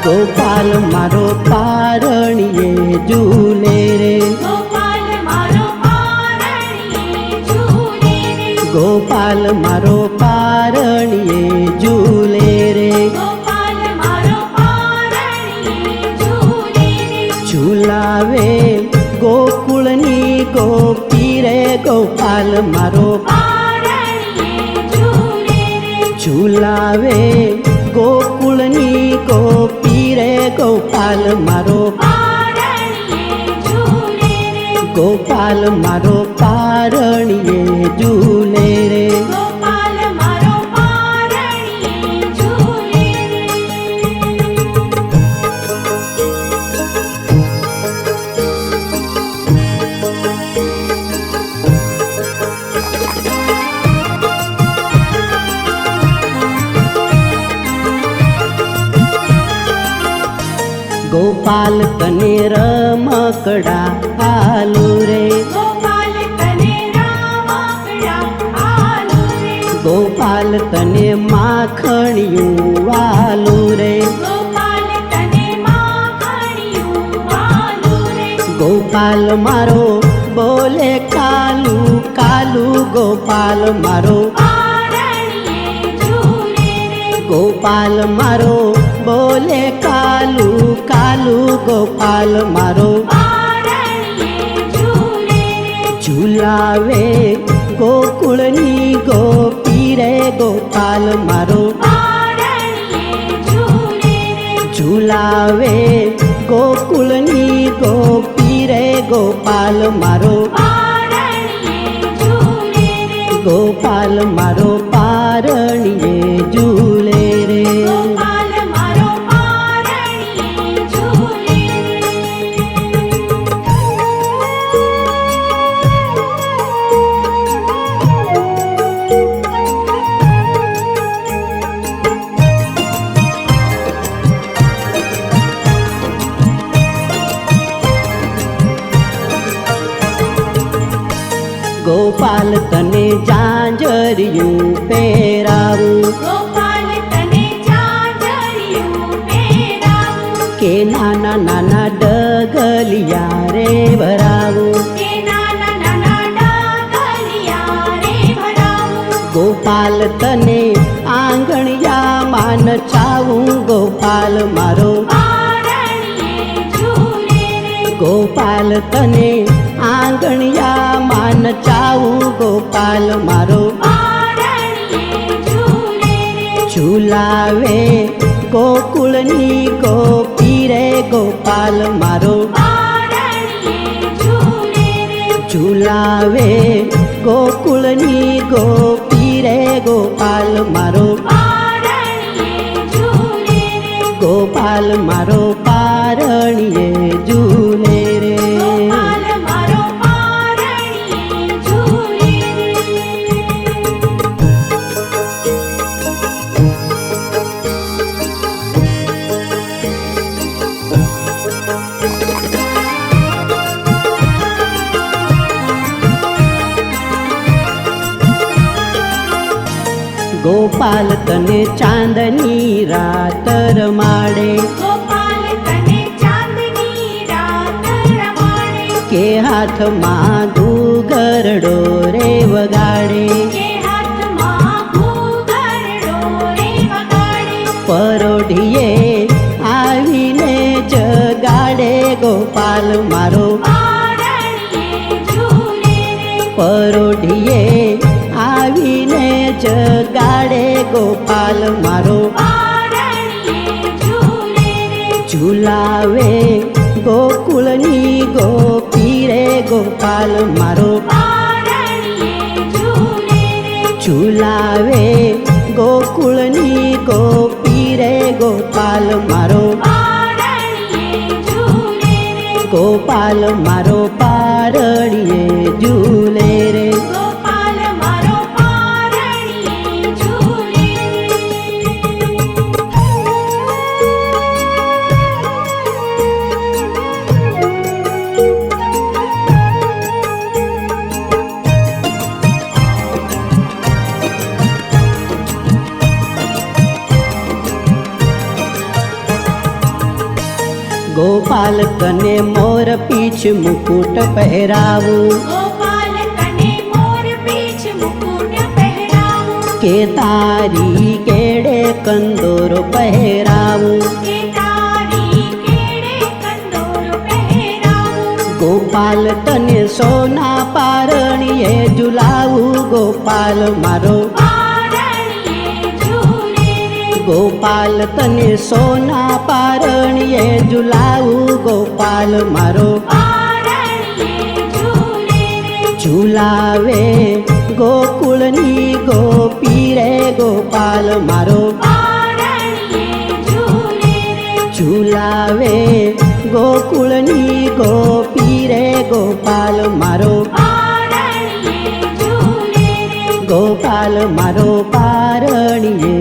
ગોપાલ મારો પારણીએ ઝૂલે રે, ગોપાલ મારો પારણીએ ઝૂલે રે, ગોપાલ મારો પારણીએ ઝૂલે રે, ગોપાલ મારો પારણીએ ઝૂલે રે, ઝૂલાવે ગોકુળની ગોપી રે, ગોપાલ મારો પારણીએ ઝૂલે રે, ઝૂલાવે ગોકુળની ગોપી રે, ગોપાલ મારો પારણીએ ઝૂલે રે, ગોપાલ મારો પારણીએ ઝૂલે રે, ગોપાલ મારો પારણીએ ઝૂલે રે. ગોપાલ તને રમકડા આલુ રે, ગોપાલ તને રમકડા આલુ રે, ગોપાલ તને માખણિયું વાલુ રે, ગોપાલ તને માખણિયું આલુ રે, ગોપાલ મારો બોલે કાલુ કાલુ, ગોપાલ મારો પારણીએ ઝૂલે રે, ગોપાલ મારો બોલે કાલુ કાલુ, ગોપાલ મારો પારણીએ ઝૂલે રે, ઝૂલાવે ગોકુળની ગોપી રે, ગોપાલ મારો પારણીએ ઝૂલે રે, ઝૂલાવે ગોકુળની ગોપી રે, ગોપાલ મારો પારણીએ ઝૂલે રે, ગોપાલ મારો પારણીએ ઝૂલે રે, ગોપાલ મારો પારણીએ ઝૂલે રે. ગોપાલ તને જાંજરિયું પહેરાવું, ગોપાલ તને જાંજરિયું પહેરાવું, કે નાના નાના ડગલિયા રે ભરાવું, કે નાના નાના ડગલિયા રે ભરાવું, ગોપાલ તને આંગણિયામાં નચાવું, ગોપાલ મારો પારણીએ ઝૂલે રે, ગોપાલ તને આંગણિયામાં નચાવું, ગોપાલ મારો પારણીએ ઝૂલે રે, ઝૂલાવે ગોકુળની ગોપી રે, ગોપાલ મારો પારણીએ ઝૂલે રે, ઝૂલાવે ગોકુળની ગોપી રે, ગોપાલ મારો પારણીએ ઝૂલે રે, ગોપાલ મારો પારણીએ ઝૂલે રે, ગોપાલ મારો પારણીએ ઝૂલે રે. ગોપાલ તને ચાંદની રાત રમાડે, ગોપાલ તને ચાંદની રાત રમાડે, કે હાથમાં ઘૂઘરડો રે વગાડે, કે હાથમાં ઘૂઘરડો રે વગાડે, પરોઢીએ આવીને જગાડે, ગોપાલ મારો પારણીએ ઝૂલે રે, પરોઢીએ આવીને જગાડે, ગોપાલ મારો પારણીએ ઝૂલે રે, ઝૂલાવે ગોકુળની ગોપી રે, ગોપાલ મારો પારણીએ ઝૂલે રે, ઝૂલાવે ગોકુળની ગોપી રે, ગોપાલ મારો પારણીએ ઝૂલે રે, ગોપાલ મારો પારણીએ ઝૂલે રે, ગોપાલ મારો પારણીએ ઝૂલે ગોપાલ તને મોર પીછ મુકુટ પહેરાવું ગોપાલ તને મોર પીછ મુકુટ પહેરાવું કે તારી કેડે કંદોર પહેરાવું કે તારી કેડે કંદોર પહેરાવું ગોપાલ તને સોના પારણીએ ઝુલાવું ગોપાલ મારો પારણીએ ઝૂલે રે ગોપાલ તને સોના પારણીએ ઝુલાવું ગોપાલ મારો પારણીએ ઝૂલે રે ઝુલાવે ગોકુળની ગોપી રે ગોપાલ મારો પારણીએ ઝૂલે રે ઝુલાવે ગોકુળની ગોપી રે ગોપાલ મારો પારણીએ ઝૂલે રે ગોપાલ મારો પારણીએ